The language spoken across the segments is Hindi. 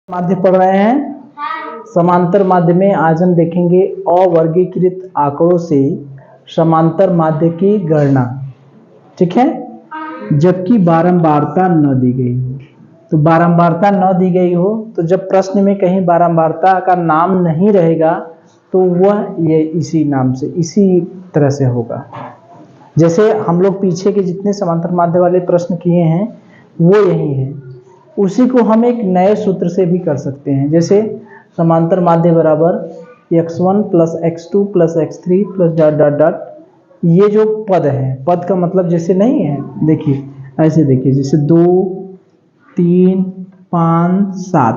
माध्य पढ़ रहे हैं। समांतर माध्य में आज हम देखेंगे अवर्गीकृत आंकड़ों से समांतर माध्य की गणना। ठीक है, जबकि बारंबारता न दी गई हो। तो बारंबारता न दी गई हो तो जब प्रश्न में कहीं बारंबारता का नाम नहीं रहेगा तो वह ये इसी नाम से इसी तरह से होगा। जैसे हम लोग पीछे के जितने समांतर माध्य वाले प्रश्न किए हैं वो यही है। उसी को हम एक नए सूत्र से भी कर सकते हैं। जैसे समांतर माध्य बराबर x1 plus x2 plus x3 plus dot dot dot. ये जो पद है, पद का मतलब जैसे नहीं है, देखिए ऐसे देखिए, जैसे 2 3 5 7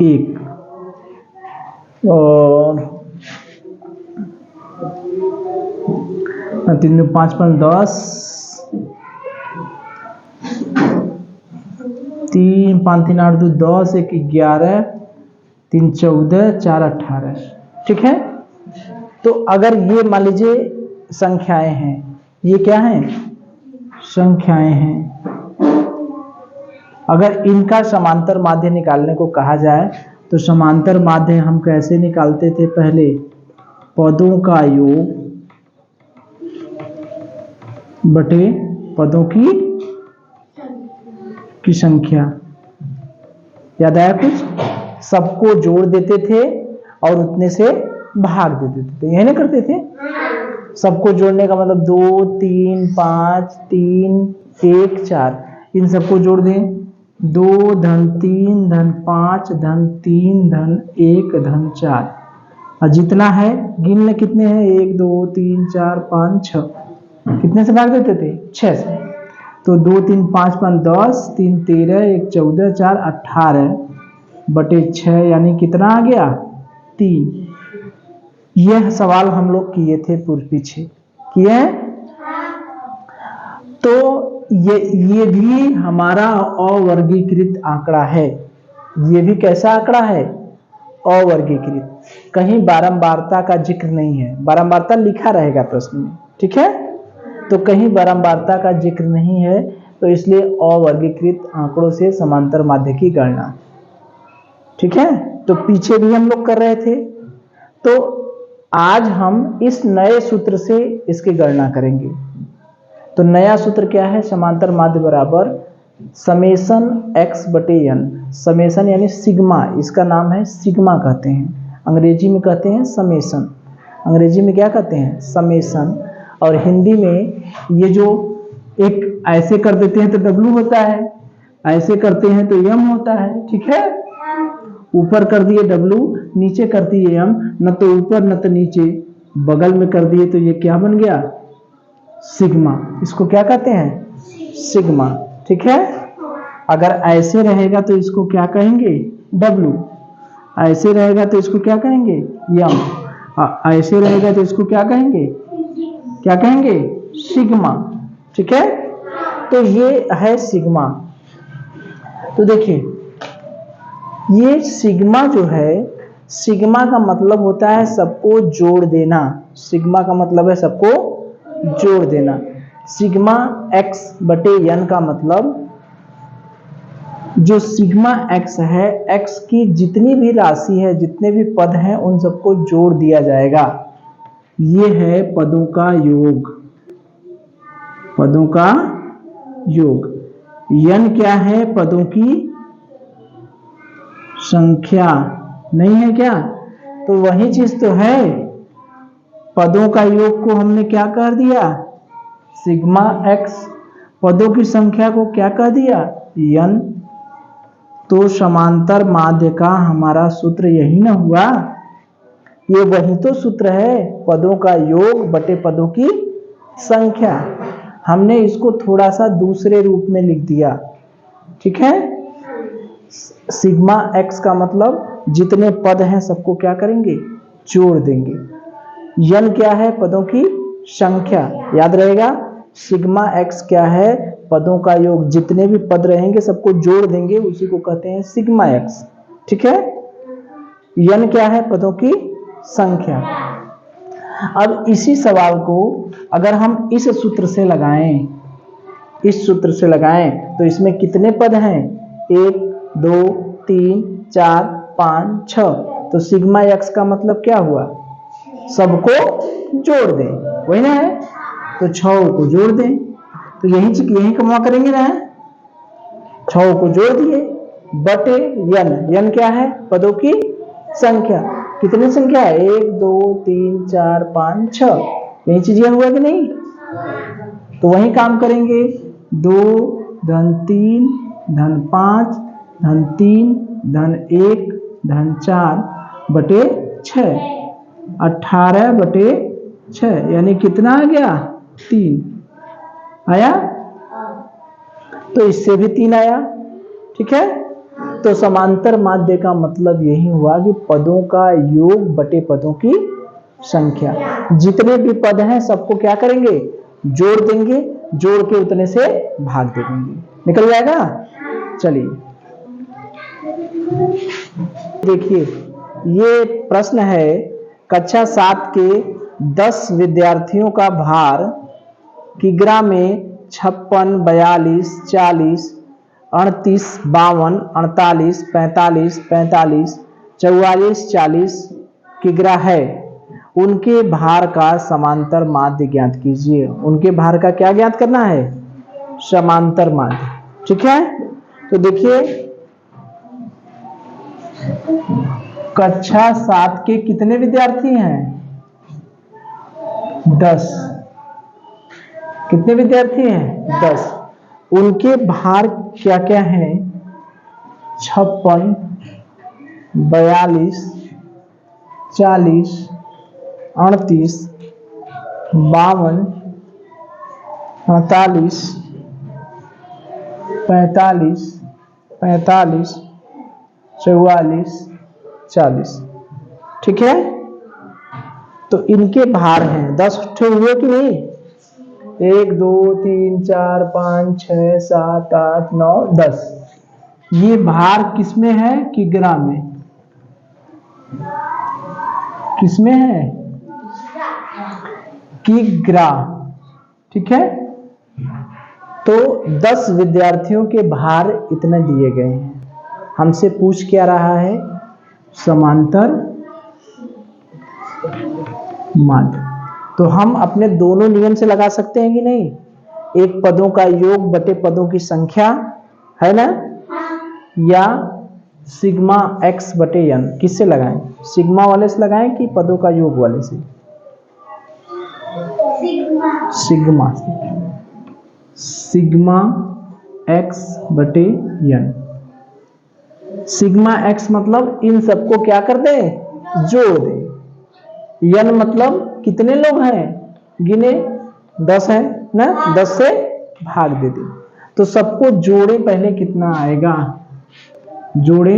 1 और 3 5 5 10 3 5 3 8 2 10 1 11 3 14 4 18। ठीक है, तो अगर ये मान लीजिए संख्याएं हैं, ये क्या हैं? संख्याएं हैं। अगर इनका समांतर माध्य निकालने को कहा जाए तो समांतर माध्य हम कैसे निकालते थे? पहले पदों का योग बटे पदों की संख्या। याद आया कुछ? सबको जोड़ देते थे और उतने से भाग दे देते थे, यही ना करते थे। सबको जोड़ने का मतलब 2 3 5 3 1 4, इन सबको जोड़ दें। 2 धन 3 धन 5 धन 3 धन 1 धन 4, और जितना है गिन ले कितने हैं? 1 2 3 4 5 6, कितने से भाग देते थे? 6 से। तो 2 3 5 5 10 3 13 1 14 4 18 बटे 6, यानी कितना आ गया? 3। यह सवाल हम लोग किए थे पूर्व पीछे किए। तो ये भी हमारा अवर्गीकृत आंकड़ा है। ये भी कैसा आंकड़ा है? अवर्गीकृत। कहीं बारंबारता का जिक्र नहीं है। बारंबारता लिखा रहेगा प्रश्न में, ठीक है, तो कहीं बारंबारता का जिक्र नहीं है, तो इसलिए अवर्गीकृत आंकड़ों से समांतर माध्य की गणना। ठीक है, तो पीछे भी हम लोग कर रहे थे, तो आज हम इस नए सूत्र से इसकी गणना करेंगे। तो नया सूत्र क्या है? समांतर माध्य बराबर समेशन x बटे n। समेशन यानी सिग्मा, इसका नाम है सिग्मा कहते हैं, अंग्रेजी में कहते हैं समेशन। अंग्रेजी में क्या कहते हैं? समेशन। और हिंदी में ये जो एक ऐसे कर देते हैं तो W होता है, ऐसे करते हैं तो M होता है। ठीक है, ऊपर कर दिए W, नीचे कर दिए M, न तो ऊपर न तो नीचे, बगल में कर दिए तो ये क्या बन गया? सिग्मा। इसको क्या कहते हैं? सिग्मा। ठीक है, अगर ऐसे रहेगा तो इसको क्या कहेंगे? W। ऐसे रहेगा तो इसको क्या कहेंगे? M। ऐसे रहेगा तो इसको क्या कहेंगे? क्या कहेंगे? सिग्मा। ठीक है, तो ये है सिग्मा। तो देखिए, ये सिग्मा जो है, सिग्मा का मतलब होता है सबको जोड़ देना। सिग्मा का मतलब है सबको जोड़ देना। सिग्मा x बटे n का मतलब, जो सिग्मा x है, x की जितनी भी राशि है, जितने भी पद हैं, उन सबको जोड़ दिया जाएगा। ये है पदों का योग। पदों का योग। n क्या है? पदों की संख्या। नहीं है क्या? तो वही चीज तो है। पदों का योग को हमने क्या कर दिया? Sigma x। पदों की संख्या को क्या कह दिया? n। तो समांतर माध्य का हमारा सूत्र यही ना हुआ? ये वही तो सूत्र है, पदों का योग बटे पदों की संख्या। हमने इसको थोड़ा सा दूसरे रूप में लिख दिया। ठीक है, सिग्मा x का मतलब जितने पद हैं सबको क्या करेंगे? जोड़ देंगे। n क्या है? पदों की संख्या। याद रहेगा, सिग्मा x क्या है? पदों का योग। जितने भी पद रहेंगे सबको जोड़ देंगे, उसी को कहते हैं सिग्मा x। ठीक है, n क्या है? पदों की संख्या। अब इसी सवाल को अगर हम इस सूत्र से लगाएं इस सूत्र से लगाएं तो इसमें कितने पद हैं? 1 2 3 4 5 6। तो सिग्मा x का मतलब क्या हुआ? सबको जोड़ दें, वही ना है, तो 6 को जोड़ दें। तो यही कमा करेंगे ना, 6 को जोड़ दिए बटे n क्या है? पदों की संख्या। कितनी संख्या है? 1 2 3 4 5 6। यही चीज हुआ कि नहीं? तो वही काम करेंगे। 2 धन 3 धन 5 धन 3 धन 1 धन 4 बटे 6, 18 बटे 6, यानी कितना आ गया? 3 आया। तो इससे भी 3 आया। ठीक है, तो समांतर माध्य का मतलब यही हुआ कि पदों का योग बटे पदों की संख्या। जितने भी पद हैं सबको क्या करेंगे? जोड़ देंगे, जोड़ के उतने से भाग दे देंगे, निकल जाएगा। चलिए देखिए, ये प्रश्न है कक्षा 7 के 10 विद्यार्थियों का भार किग्रा में 56, 42, 40, 38, 52, 48, 45, 45, 44, 40 किग्रा है। उनके भार का समांतर माध्य ज्ञात कीजिए। उनके भार का क्या ज्ञात करना है? समांतर माध्य। ठीक है, तो देखिए कक्षा 7 के कितने विद्यार्थी हैं? 10। कितने विद्यार्थी हैं? 10। उनके भार क्या क्या हैं? 56, 42, 40, 38, 52, 48, 45, 45, 44, 40। ठीक है, तो इनके भार हैं 10 हुए कि नहीं? 1 2 3 4 5 6 7 8 9 10। ये भार किसमें है? किग्रा में। किसमें है? किग्रा। ठीक है, तो 10 विद्यार्थियों के भार इतने दिए गए हैं। हमसे पूछ क्या रहा है? समांतर माध्य। तो हम अपने दोनों नियम से लगा सकते हैं कि नहीं? एक पदों का योग बटे पदों की संख्या है ना, या सिग्मा x बटे n। किससे लगाएं? सिग्मा वाले से लगाएं कि पदों का योग वाले से? सिग्मा से। सिग्मा x बटे n। सिग्मा x मतलब इन सबको क्या कर दे? जोड़ दे। n मतलब कितने लोग हैं? गिने 10 है ना, 10 से भाग दे दे। तो सबको जोड़े पहले कितना आएगा? जोड़े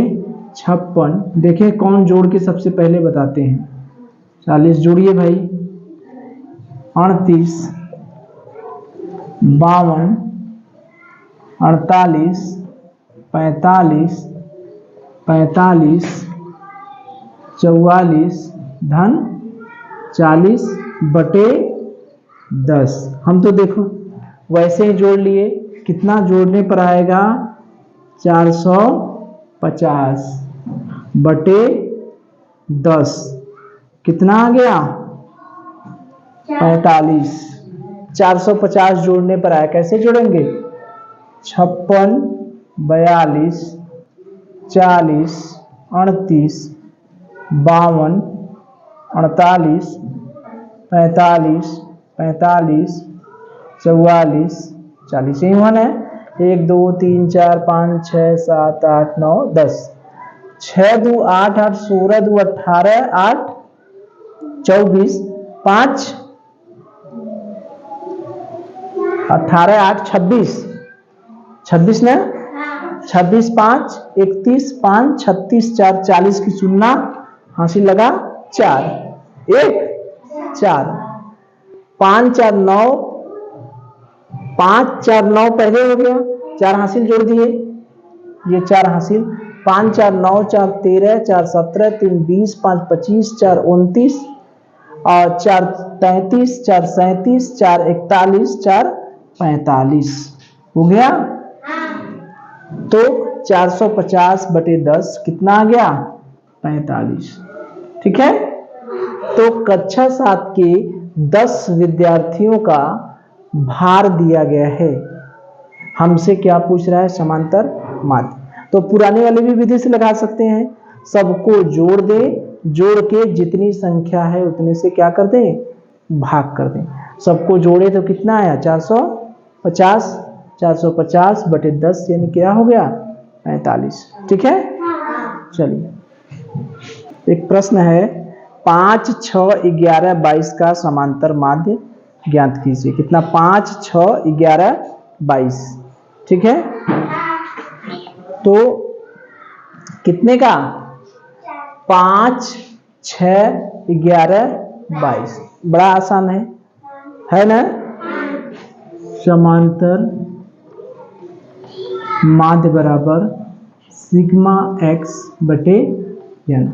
56। देखें कौन जोड़ के सबसे पहले बताते हैं। 40 जोड़िए भाई। 38, 52, 48, 45, 45, 44 धन 40 बटे 10। हम तो देखो वैसे ही जोड़ लिए। कितना जोड़ने पर आएगा? 450 बटे 10। कितना आ गया? 45। 450 जोड़ने पर आया। कैसे जोड़ेंगे? 56, 42, 40, 38, 52, 48, 45, 45, 44, 40। यही वन है। 1 2 3 4 5 6 7 8 9 10। 6 2 8 8 16 2 18 8 24 5 18 8 26। 26 ना? 26 5 31 5 36 4 40 की सुनना हासिल लगा 4 1 4 5 4 9 5 4 9 पहले हो गया। 4 हासिल जोड़ दिए, ये 4 हासिल। 5 4 9 4 13 4 17 3 20 5 25 4 29 और 4 33 4 37 4 41 4 45। हो गया। तो 450/10 कितना आ गया? 45। ठीक है। तो कक्षा 7 के 10 विद्यार्थियों का भार दिया गया है। हमसे क्या पूछ रहा है? समांतर माध्य। तो पुराने वाले भी विधि से लगा सकते हैं। सबको जोड़ दें, जोड़ के जितनी संख्या है उतने से क्या कर दें? भाग कर दें। सबको जोड़े तो कितना आया? 450। 450/10 यानी क्या हो गया? 45। ठीक है। चलिए एक प्रश्न है, 5, 6, 11, 22 का समांतर माध्य ज्ञात कीजिए। कितना? 5, 6, 11, 22। ठीक है। तो कितने का? 5, 6, 11, 22। बड़ा आसान है ना? समांतर माध्य बराबर सिग्मा x बटे n।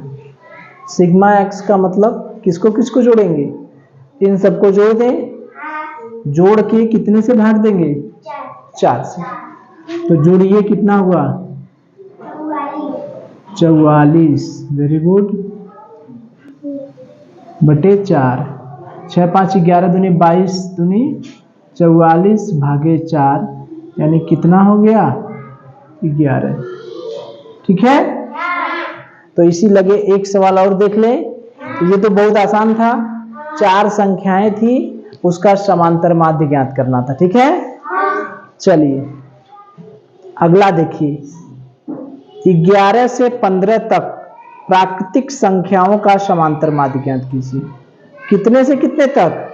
सिग्मा x का मतलब किसको किसको जोड़ेंगे? इन सबको जोड़ दें, जोड़ के कितने से भाग देंगे? 4 से। तो जोड़िए, कितना हुआ? 44। Very good. बटे 4। 6, 5, 11 दूनी 22 दूनी 44 भागे 4 यानी कितना हो गया? 11। ठीक है। तो इसी लगे एक सवाल और देख लें। ये तो बहुत आसान था, 4 संख्याएं थी, उसका समांतर माध्य ज्ञात करना था। ठीक है। चलिए अगला देखिए, 11 से 15 तक प्राकृतिक संख्याओं का समांतर माध्य ज्ञात कीजिए। कितने से कितने तक?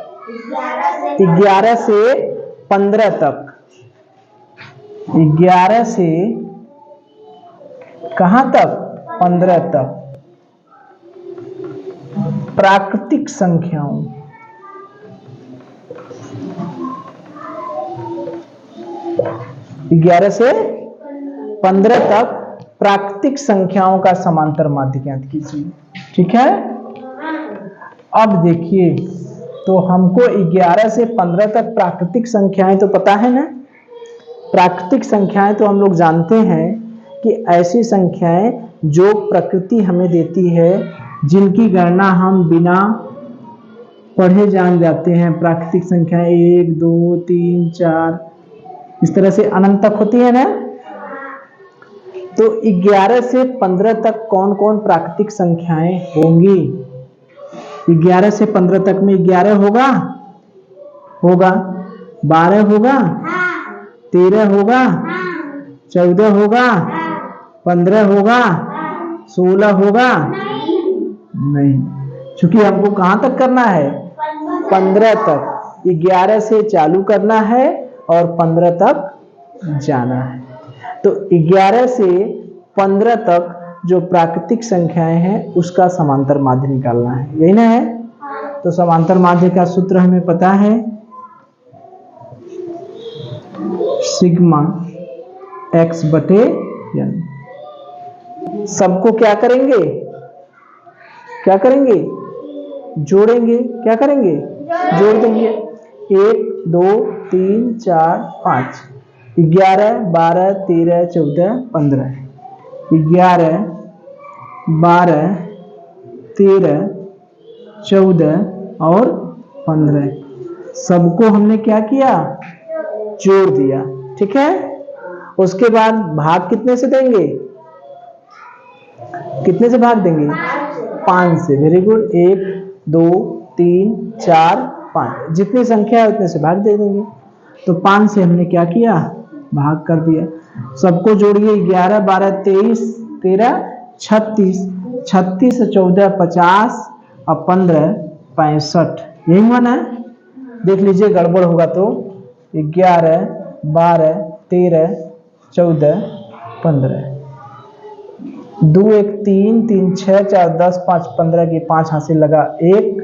11 से 15 तक। 11 से कहां तक? 15 तक प्राकृतिक संख्याओं। 11 से 15 तक प्राकृतिक संख्याओं का समांतर माध्य ज्ञात कीजिए। ठीक है। अब देखिए, तो हमको 11 से 15 तक प्राकृतिक संख्याएं तो पता है ना। प्राकृतिक संख्याएं तो हम लोग जानते हैं कि ऐसी संख्याएं जो प्रकृति हमें देती है, जिनकी गणना हम बिना पढ़े जान जाते हैं। प्राकृतिक संख्याएं 1, 2, 3, 4 इस तरह से अनंत तक होती है ना। तो 11 से 15 तक कौन कौन प्राकृतिक संख्याएं होंगी? 11 से 15 तक में 11 होगा, 12 होगा, 13 होगा, 14 होगा, 15 होगा, 16 होगा? नहीं, क्योंकि हमको कहां तक करना है? 15 तक। 11 से चालू करना है और 15 तक जाना है। तो 11 से 15 तक जो प्राकृतिक संख्याएं हैं उसका समांतर माध्य निकालना है, यही ना है। तो समांतर माध्य का सूत्र हमें पता है, सिग्मा x बटे n। सबको क्या करेंगे? जोड़ेंगे। क्या करेंगे? जोड़ देंगे। 1, 2, 3, 4, 5, 11, 12, 13, 14, 15। 11, 12, 13, 14 और 15 सबको हमने क्या किया? जोड़ दिया। ठीक है। उसके बाद भाग कितने से देंगे? कितने से भाग देंगे? 5 से। Very good. 1, 2, 3, 4, 5 जितनी संख्या है उतने से भाग दे देंगे। तो 5 से हमने क्या किया? भाग कर दिया। सबको जोड़िए, 11, 12, 23, 13, 36, 36 से 14, 50 और 15, 65। यही हुआ ना। देख लीजिए गड़बड़ होगा तो 11, 12, 13, 14, 15। 2, 1, 3, 3, 6, 4, 10, 5, 15 की 5 हासिल लगा। 1,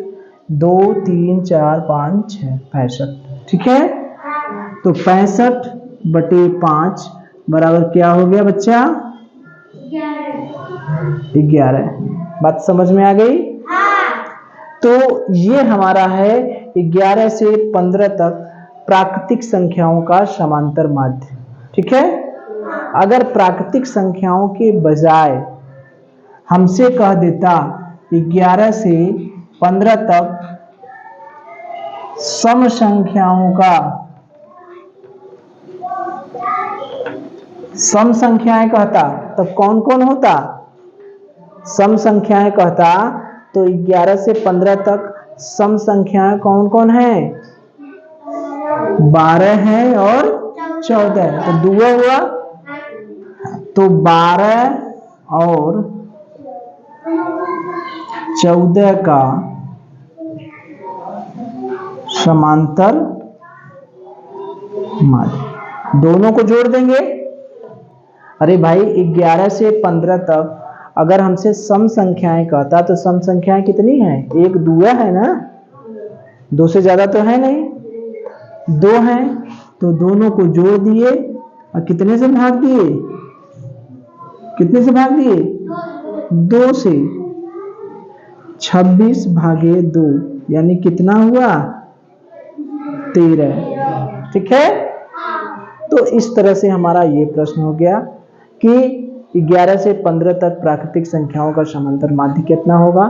2, 3, 4, 5, 6, 65। ठीक है। तो 65/5 बराबर क्या हो गया बच्चा? 11। बात समझ में आ गई? तो ये हमारा है 11 से 15 तक प्राकृतिक संख्याओं का समांतर माध्य। ठीक है। अगर प्राकृतिक संख्याओं के बजाय हमसे कह देता 11 से 15 तक सम संख्याओं का, सम संख्याएं कहता, तब कौन कौन होता? सम संख्याएं कहता तो 11 से 15 तक सम संख्याएं कौन कौन है? 12 है और 14 है, तो दुआ हुआ। तो 12 और 14 का समांतर माध्य, दोनों को जोड़ देंगे। अरे भाई 11 से 15 तक अगर हमसे सम संख्याएं कहता तो सम संख्याएं कितनी हैं? एक दुआ है ना, दो से ज्यादा तो है नहीं, दो हैं, तो दोनों को जोड़ दिए और कितने से भाग दिए? कितने से भाग दिए? 2 से। 26 भागे 2 यानी कितना हुआ? 13। ठीक है। तो इस तरह से हमारा ये प्रश्न हो गया कि 11 से 15 तक प्राकृतिक संख्याओं का समांतर माध्य कितना होगा।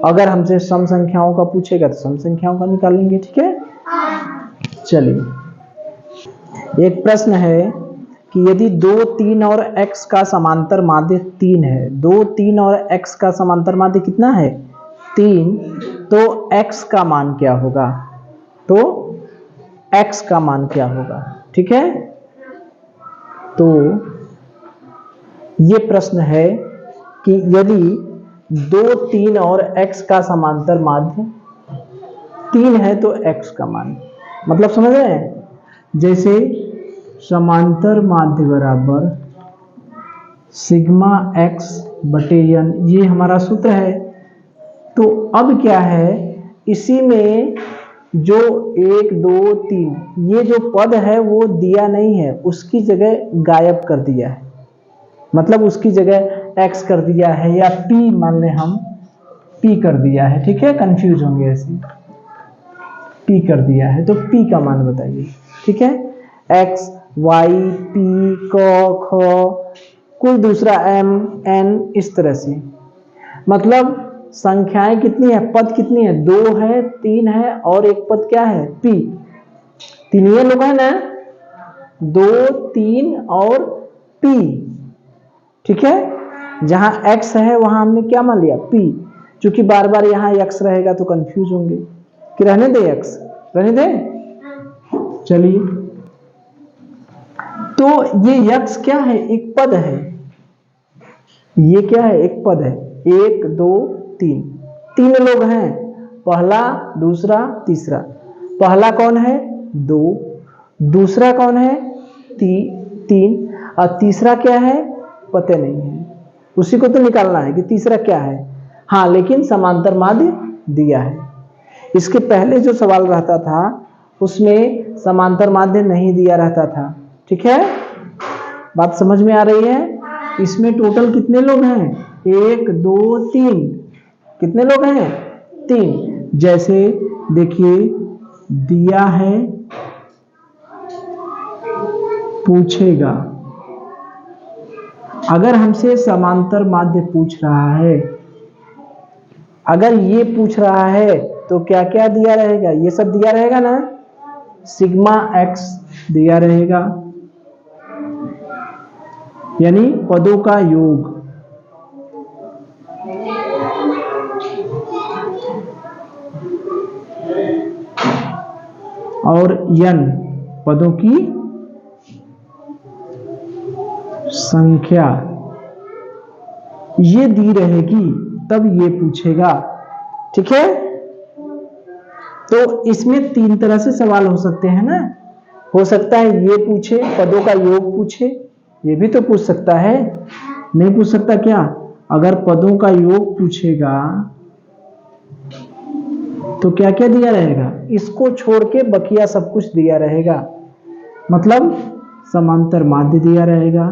अगर हमसे सम संख्याओं का पूछेगा तो सम संख्याओं का निकालेंगे। ठीक है। चलिए, एक प्रश्न है कि यदि 2, 3 और x का समांतर माध्य 3 है, 2, 3 और x का समांतर माध्य कितना है? 3, तो x का मान क्या होगा? तो x का मान क्या होगा? ठीक है। तो ये प्रश्न है कि यदि 2, 3 और x का समांतर माध्य 3 है तो x का मान, मतलब समझ रहे हैं? जैसे समांतर माध्य बराबर सिग्मा x बटे n, ये हमारा सूत्र है। तो अब क्या है, इसी में जो 1, 2, 3 ये जो पद है वो दिया नहीं है, उसकी जगह गायब कर दिया है, मतलब उसकी जगह x कर दिया है, या p मान ले हम p कर दिया है। ठीक है, कंफ्यूज होंगे ऐसे, p कर दिया है तो p का मान बताइए। ठीक है, x, y, p, क, ख, कोई दूसरा m, n, इस तरह से, मतलब संख्याएं कितनी है, पद कितनी है? 2 है, 3 है और एक पद क्या है? p। तीन ये लोग है ना, 2, 3 और p। ठीक है, जहां x है वहां हमने क्या मान लिया? p। क्योंकि बार बार यहाँ x रहेगा तो कंफ्यूज होंगे कि रहने दे, x रहने दे। चलिए, तो ये x क्या है? एक पद है। ये क्या है? एक पद है। 1, 2, 3, 3 लोग हैं, पहला, दूसरा, तीसरा। पहला कौन है? 2, दूसरा कौन है? 3, और तीसरा क्या है? पता नहीं है, उसी को तो निकालना है कि तीसरा क्या है। हाँ, लेकिन समांतर माध्य दिया है। इसके पहले जो सवाल रहता था उसमें समांतर माध्य नहीं दिया रहता था। ठीक है, बात समझ में आ रही है? इसमें टोटल कितने लोग हैं? 1, 2, 3। कितने लोग हैं? 3। जैसे देखिए दिया है, पूछेगा, अगर हमसे समांतर माध्य पूछ रहा है, अगर ये पूछ रहा है तो क्या क्या दिया रहेगा? ये सब दिया रहेगा ना, सिग्मा x दिया रहेगा, यानी पदों का योग, और n पदों की संख्या, ये दी रहेगी, तब ये पूछेगा। ठीक है, तो इसमें 3 तरह से सवाल हो सकते हैं ना। हो सकता है ये पूछे, पदों का योग पूछे, ये भी तो पूछ सकता है। नहीं पूछ सकता क्या? अगर पदों का योग पूछेगा तो क्या क्या दिया रहेगा? इसको छोड़ के बकिया सब कुछ दिया रहेगा, मतलब समांतर माध्य दिया रहेगा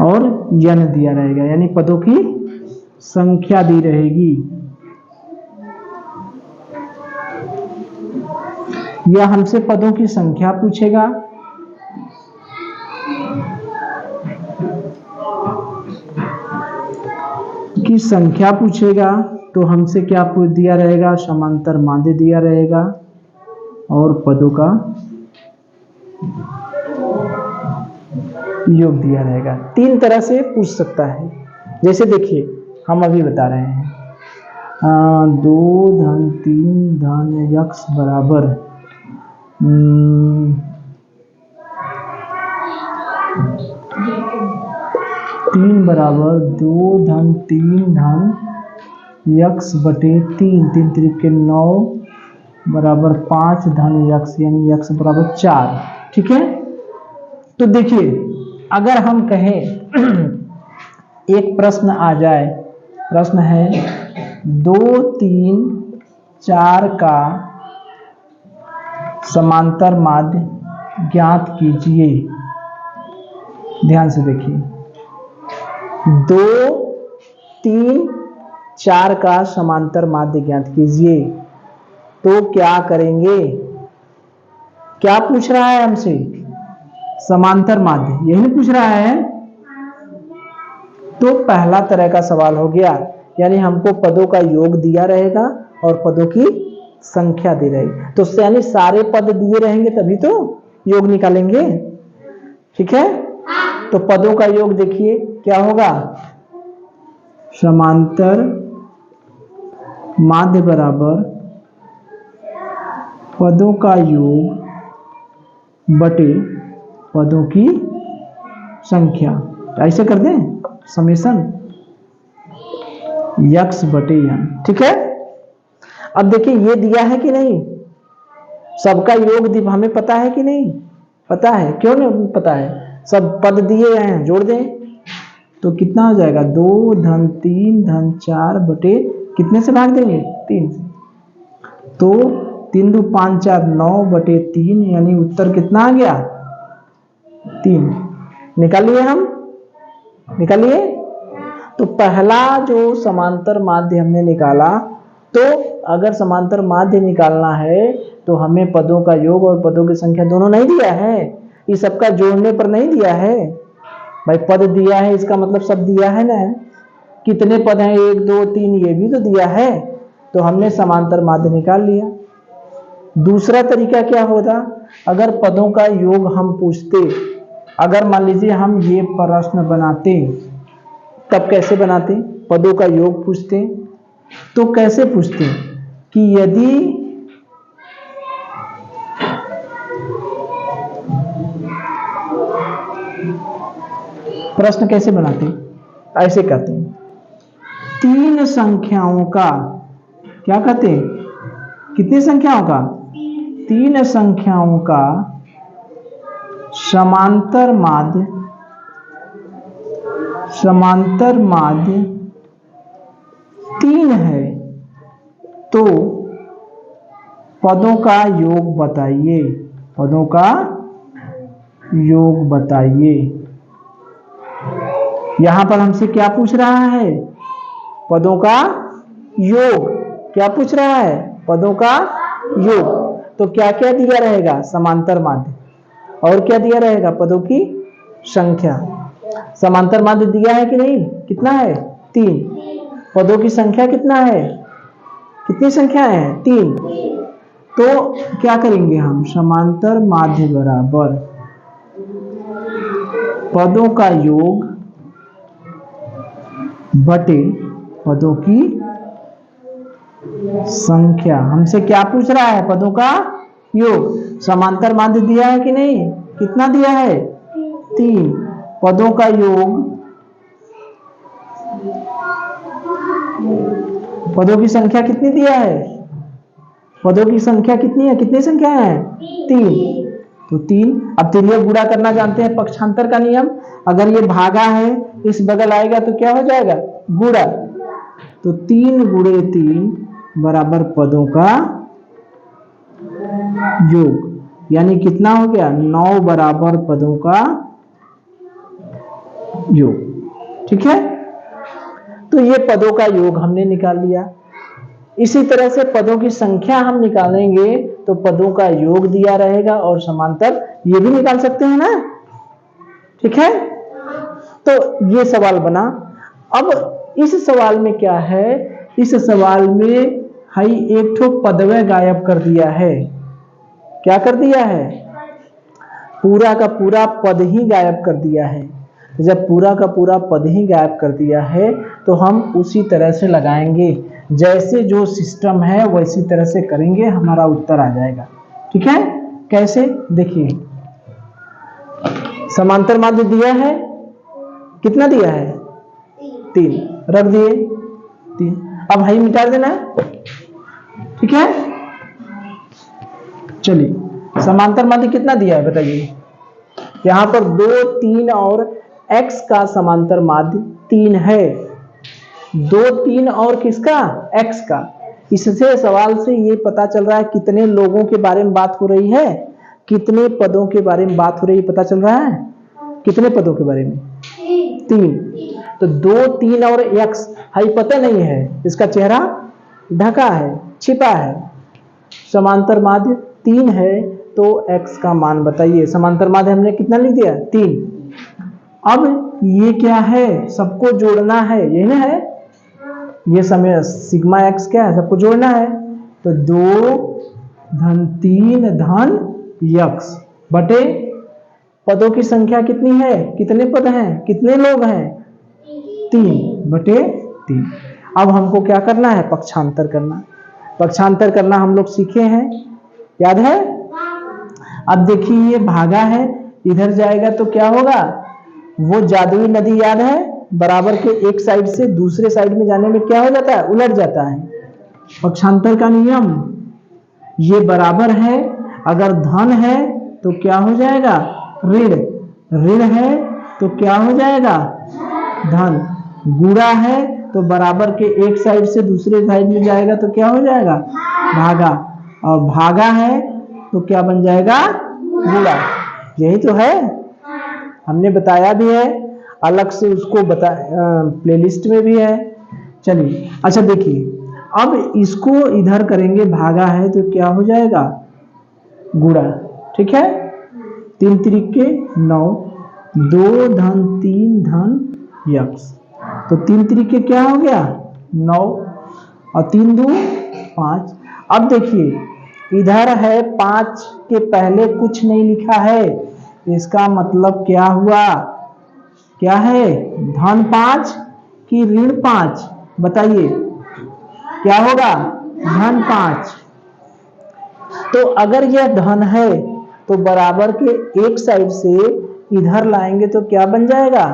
और n दिया रहेगा, यानी पदों की संख्या दी रहेगी। या हमसे पदों की संख्या पूछेगा की संख्या पूछेगा तो हमसे क्या पूछ दिया रहेगा, समांतर माध्य दिया रहेगा और पदों का योग दिया रहेगा। तीन तरह से पूछ सकता है। जैसे देखिए हम अभी बता रहे हैं 2 धन 3 धन यक्स बराबर 3 बराबर 2 धन 3 धन यक्स बटे 3, 3 त्रिक 9 बराबर 5 धन यक्स, यानी यक्स बराबर 4। ठीक है, तो देखिए अगर हम कहें एक प्रश्न आ जाए, प्रश्न है 2 3 4 का समांतर माध्य ज्ञात कीजिए। ध्यान से देखिए 2 3 4 का समांतर माध्य ज्ञात कीजिए, तो क्या करेंगे? क्या पूछ रहा है हमसे? समांतर माध्य, यही पूछ रहा है। तो पहला तरह का सवाल हो गया, यानी हमको पदों का योग दिया रहेगा और पदों की संख्या दी रहेगी। तो यानी सारे पद दिए रहेंगे तभी तो योग निकालेंगे। ठीक है, तो पदों का योग देखिए क्या होगा, समांतर माध्य बराबर पदों का योग बटे पदों की संख्या। ऐसे कर दें समेशन यक्स बटे एन। ठीक है, अब देखिए ये दिया है कि नहीं, सबका योग हमें पता है कि नहीं? पता है। क्यों नहीं पता है? सब पद दिए हैं, जोड़ दें तो कितना हो जाएगा, 2 धन 3 धन 4 बटे कितने से भाग देंगे, 3 से। तो 3 2 5 4 9 बटे 3, यानी उत्तर कितना आ गया, 3। निकालिए, हम निकालिए। तो पहला जो समांतर माध्य हमने निकाला, तो अगर समांतर माध्य निकालना है तो हमें पदों का योग और पदों की संख्या दोनों नहीं दिया है, ये सबका जोड़ने पर नहीं दिया है भाई। पद दिया है इसका मतलब सब दिया है ना, कितने पद हैं 1 2 3 ये भी तो दिया है, तो हमने समांतर माध्य निकाल लिया। दूसरा तरीका क्या होता, अगर पदों का योग हम पूछते, अगर मान लीजिए हम ये प्रश्न बनाते, तब कैसे बनाते, पदों का योग पूछते तो कैसे पूछते कि यदि प्रश्न कैसे बनाते, ऐसे कहते हैं 3 संख्याओं का, क्या कहते हैं, कितनी संख्याओं का, 3 संख्याओं का समांतर माध्य, समांतर माध्य 3 है, तो पदों का योग बताइए, पदों का योग बताइए। यहां पर हमसे क्या पूछ रहा है, पदों का योग। क्या पूछ रहा है, पदों का योग। तो क्या क्या दिया रहेगा, समांतर माध्य, और क्या दिया रहेगा, पदों की संख्या। समांतर माध्य दिया है कि नहीं, कितना है, 3। पदों की संख्या कितना है, कितनी संख्या है, 3। तो क्या करेंगे हम, समांतर माध्य बराबर पदों का योग बटे पदों की संख्या। हमसे क्या पूछ रहा है, पदों का योग। समांतर माध्य दिया है कि नहीं, कितना दिया है, 3। पदों का योग, पदों की संख्या कितनी दिया है, पदों की संख्या कितनी है, कितनी संख्या है, 3। तो 3। अब तिर्यक गुणा करना जानते हैं, पक्षांतर का नियम। अगर ये भागा है, इस बगल आएगा तो क्या हो जाएगा, गुणा। तो 3 गुणे 3 बराबर पदों का योग, यानी कितना हो गया, 9 बराबर पदों का योग। ठीक है, तो ये पदों का योग हमने निकाल लिया। इसी तरह से पदों की संख्या हम निकालेंगे तो पदों का योग दिया रहेगा और समांतर ये भी निकाल सकते हैं ना। ठीक है, तो ये सवाल बना। अब इस सवाल में क्या है, इस सवाल में हई एक ठो पदवे गायब कर दिया है। क्या कर दिया है? पूरा का पूरा पद ही गायब कर दिया है। जब पूरा का पूरा पद ही गायब कर दिया है तो हम उसी तरह से लगाएंगे, जैसे जो सिस्टम है वैसी तरह से करेंगे, हमारा उत्तर आ जाएगा। ठीक है? कैसे? देखिए, समांतर माध्य दिया है, कितना दिया है? 3, रख दिए 3। अब हाई मिटा देना है। ठीक है, चलिए समांतर माध्य कितना दिया है बताइए। यहां पर 2, 3 और x का समांतर माध्य 3 है। 2, 3 और किसका? x का। इससे सवाल से ये पता चल रहा है कितने लोगों के बारे में बात हो रही है, कितने पदों के बारे में बात हो रही है, पता चल रहा है। कितने पदों के बारे में? 3। तो 2, 3 और x हाई पता नहीं है, इसका चेहरा ढका है, छिपा है। समांतर माध्य 3 है तो x का मान बताइए। समांतर माध्य हमने कितना लिख दिया? 3। अब ये क्या है? सबको जोड़ना है, यही ना है। ये समय सिग्मा x क्या है? सबको जोड़ना है। तो 2 धन 3 धन x बटे पदों की संख्या कितनी है? कितने पद हैं? कितने लोग हैं? 3 बटे 3। अब हमको क्या करना है? पक्षांतर करना। पक्षांतर करना हम लोग सीखे हैं, याद है। अब देखिए ये भागा है, इधर जाएगा तो क्या होगा? वो जादुई नदी याद है, बराबर के एक साइड से दूसरे साइड में जाने में क्या हो जाता है? उलट जाता है। पक्षांतर का नियम, ये बराबर है, अगर धन है तो क्या हो जाएगा? ऋण। ऋण है तो क्या हो जाएगा? धन। गुणा है तो बराबर के एक साइड से दूसरे साइड में जाएगा तो क्या हो जाएगा? भागा। और भागा है तो क्या बन जाएगा? गुणा। यही तो है, हमने बताया भी है, अलग से उसको बता प्लेलिस्ट में भी है। चलिए अच्छा देखिए, अब इसको इधर करेंगे, भागा है तो क्या हो जाएगा? गुणा। ठीक है, 3 त्रिके 9, 2 धन 3 धन x। तो 3 त्रिके क्या हो गया? 9 और 3 2 5। अब देखिए इधर है 5 के पहले कुछ नहीं लिखा है, इसका मतलब क्या हुआ? क्या है? धन 5 कि ऋण 5? बताइए क्या होगा? धन 5। तो अगर यह धन है तो बराबर के एक साइड से इधर लाएंगे तो क्या बन जाएगा?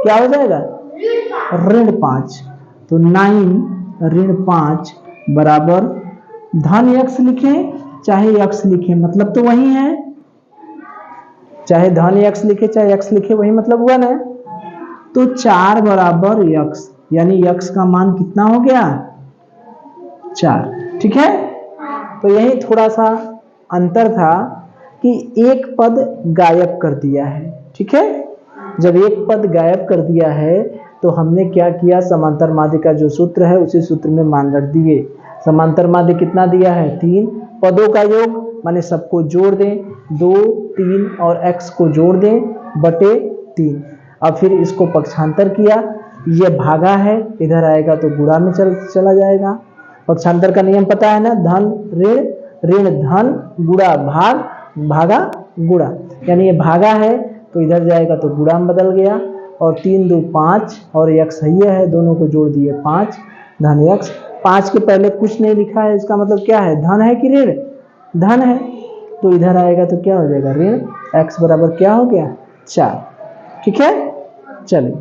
क्या हो जाएगा? ऋण 5। तो 9 ऋण 5 बराबर धन x लिखें चाहे x लिखें, मतलब तो वही है। चाहे धन x लिखे चाहे x लिखे, वही मतलब हुआ ना। तो 4 बराबर x, यानी x का मान कितना हो गया? 4। ठीक है, तो यही थोड़ा सा अंतर था कि एक पद गायब कर दिया है। ठीक है, जब एक पद गायब कर दिया है तो हमने क्या किया? समांतर माध्य का जो सूत्र है उसी सूत्र में मान रख दिए। समांतर माध्य कितना दिया है? 3। पदों का योग माने सबको जोड़ दें, 2, 3 और x को जोड़ दें बटे 3। अब फिर इसको पक्षांतर किया, ये भागा है, इधर आएगा तो गुणा में चला जाएगा। पक्षांतर का नियम पता है ना, धन ऋण, ऋण धन, गुणा भाग, भागा गुणा। यानी ये भागा है तो इधर जाएगा तो गुणा में बदल गया। और 3 2 5 और x है, दोनों को जोड़ दिए 5 धन x। 5 के पहले कुछ नहीं लिखा है, इसका मतलब क्या है? धन है कि ऋण? धन है, तो इधर आएगा तो क्या हो जाएगा? ऋण। x बराबर क्या हो गया? 4। ठीक है, चलिए।